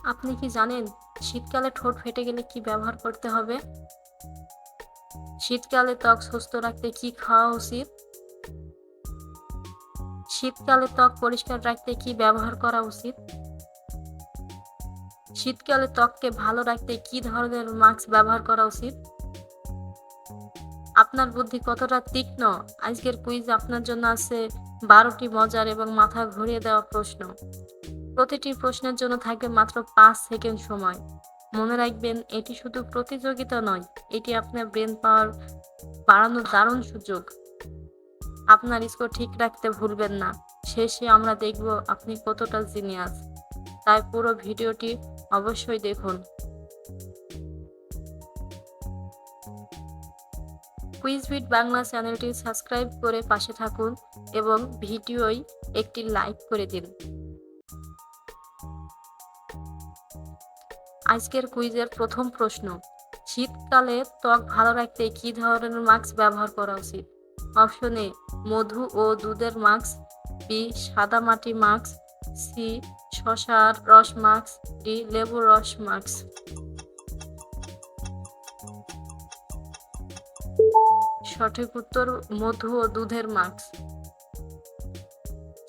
আপনি কি জানেন শীতকালে ঠোঁট ফেটে গেলে কি ব্যবহার করতে হবে? শীতকালে ত্বক সুস্থ রাখতে কি খাওয়া উচিত? শীতকালে ত্বক পরিষ্কার রাখতে কি ব্যবহার করা উচিত? শীতকালে ত্বককে ভালো রাখতে কি ধরনের মাস্ক ব্যবহার করা উচিত? আপনার বুদ্ধি কতটা তীক্ষ্ণ? আজকের কুইজ আপনার জন্য আছে 12টি মজার এবং মাথা ঘুরিয়ে দেওয়া প্রশ্ন। প্রতিটি প্রশ্নের জন্য থাকবে মাত্র 5 সেকেন্ড সময়। মনে রাখবেন, এটি শুধু প্রতিযোগিতা নয়, এটি আপনার ব্রেন পাওয়ার বাড়ানোর দারুণ সুযোগ। আপনার স্কোর ঠিক রাখতে ভুলবেন না। শেষে আমরা দেখব আপনি কতটা জিনিয়াস। তাই পুরো ভিডিওটি অবশ্যই দেখুন। কুইজবিট বাংলা চ্যানেলটি সাবস্ক্রাইব করে পাশে থাকুন এবং ভিডিওয় একটি লাইক করে দিন। আজকের কুইজের প্রথম প্রশ্ন, শীতকালে ত্বক ভালো রাখতে কি ধরনের মাস্ক ব্যবহার করা উচিত? অপশন এ মধু ও দুধের মাস্ক, বি সাদামাটি মাস্ক, সি শসার রস মাস্ক, ডি লেবুর রস মাস্ক। সঠিক উত্তর মধু ও দুধের মাস্ক।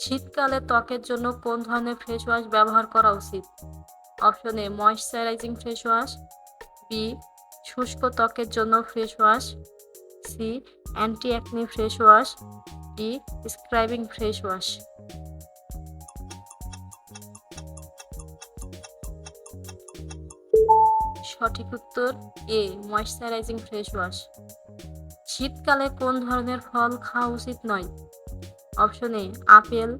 শীতকালে ত্বকের জন্য কোন ধরনের ফেস ওয়াশ ব্যবহার করা উচিত? Option A moisturising face wash, B শুষ্ক ত্বকের জন্য face wash, C anti acne face wash, D scrubbing face wash. সঠিক উত্তর এ ময়শ্চারাইজিং ফেস ওয়াশ। শীতকালে কোন ধরনের ফল খাওয়া উচিত নয়? অপশন এ আপেল,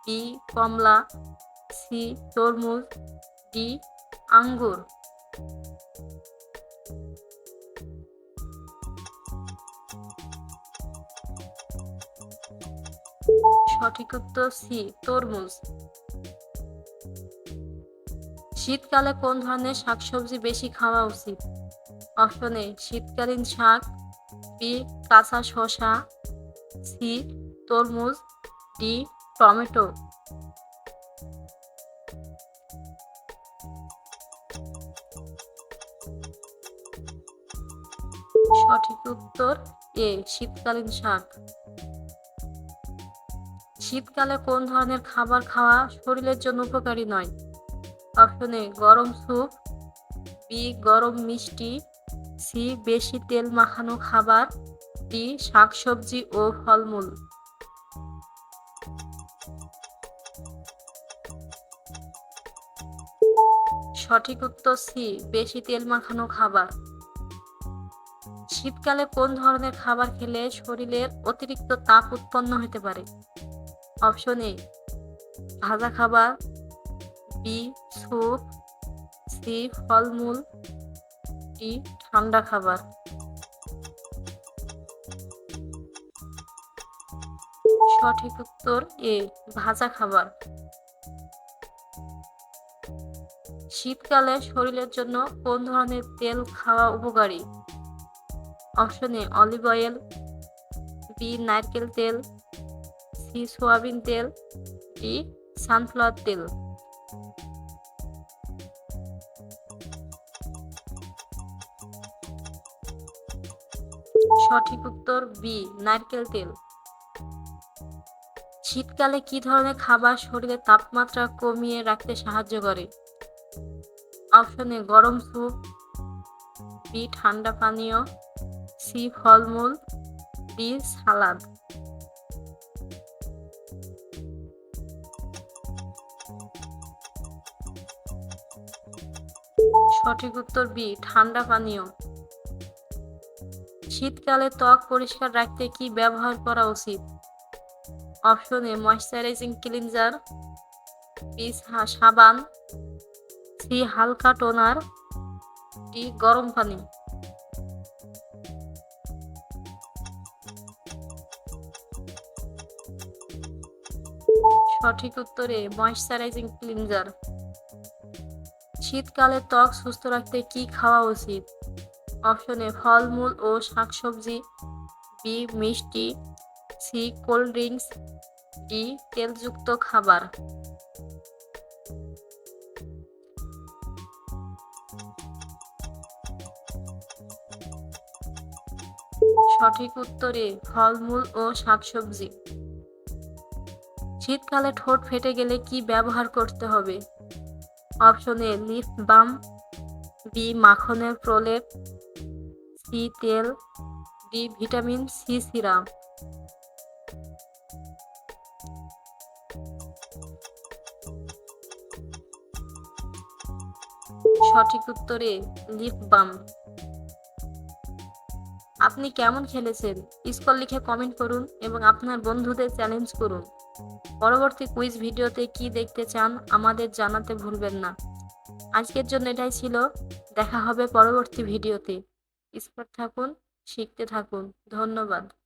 বি কমলা, সি তরমুজ, ডি আঙ্গুর। সঠিক উত্তর সি তরমুজ। শীতকালে কোন ধরনের শাকসবজি বেশি খাওয়া উচিত? অপশন এ শীতকালীন শাক, বি কাঁচা শসা, সি তরমুজ, ডি টমেটো। সঠিক উত্তর এ শীতকালীন শাক। শীতকালে কোন ধরনের খাবার খাওয়া শরীরের জন্য উপকারী নয়? অপশন এ গরম স্যুপ, বি গরম মিষ্টি, সি বেশি তেল মাখানো খাবার, ডি শাকসবজি ও ফলমূল। সঠিক উত্তর সি বেশি তেল মাখানো খাবার। শীতকালে কোন ধরনের খাবার খেলে শরীরের অতিরিক্ত তাপ উৎপন্ন হতে পারে? অপশন এ ভাজা খাবার, বি স্যুপ, সি ফলমূল, ডি ঠান্ডা খাবার। সঠিক উত্তর এ ভাজা খাবার। শীতকালে শরীরের জন্য কোন ধরনের তেল খাওয়া উপকারী? Option A olive oil, B নারকেল তেল, সি সয়াবিন তেল, ডি সানফ্লাওয়ার তেল। সঠিক উত্তর বি নারকেল তেল। শীতকালে কি ধরনের খাবার শরীরের তাপমাত্রা কমিয়ে রাখতে সাহায্য করে? অপশন এ গরম স্যুপ, বি ঠান্ডা পানীয়, সি ফলমূল, ডি সালাদ। সঠিক উত্তর বি ঠান্ডা পানীয়। শীতকালে ত্বক পরিষ্কার রাখতে কি ব্যবহার করা উচিত? Option A moisturising cleanser, B সাবান, সি হালকা টোনার, ডি গরম পানি। সঠিক উত্তরে ময়শ্চারাইজিং ক্লিনজার। শীতকালে ত্বক সুস্থ রাখতে কি খাওয়া উচিত? অপশন এ ফলমূল ও শাকসবজি, বি মিষ্টি, সি কোল্ড ড্রিঙ্কস, ডি তেলযুক্ত খাবার। সঠিক উত্তরে ফলমূল ও শাকসবজি। শীতকালে ঠোঁট ফেটে গেলে কি ব্যবহার করতে হবে? Option A lip balm, B মাখনের প্রলেপ, সি তেল, ডি ভিটামিন সি সিরাম। সঠিক উত্তরে লিপ বাম। আপনি কেমন খেলেছেন? স্কোর লিখে কমেন্ট করুন এবং আপনার বন্ধুদের চ্যালেঞ্জ করুন। পরবর্তী কুইজ ভিডিওতে কি দেখতে চান আমাদের জানাতে ভুলবেন না। আজকের জন্য এটাই ছিল। দেখা হবে পরবর্তী ভিডিওতে। স্মার্ট থাকুন, শিখতে থাকুন। ধন্যবাদ।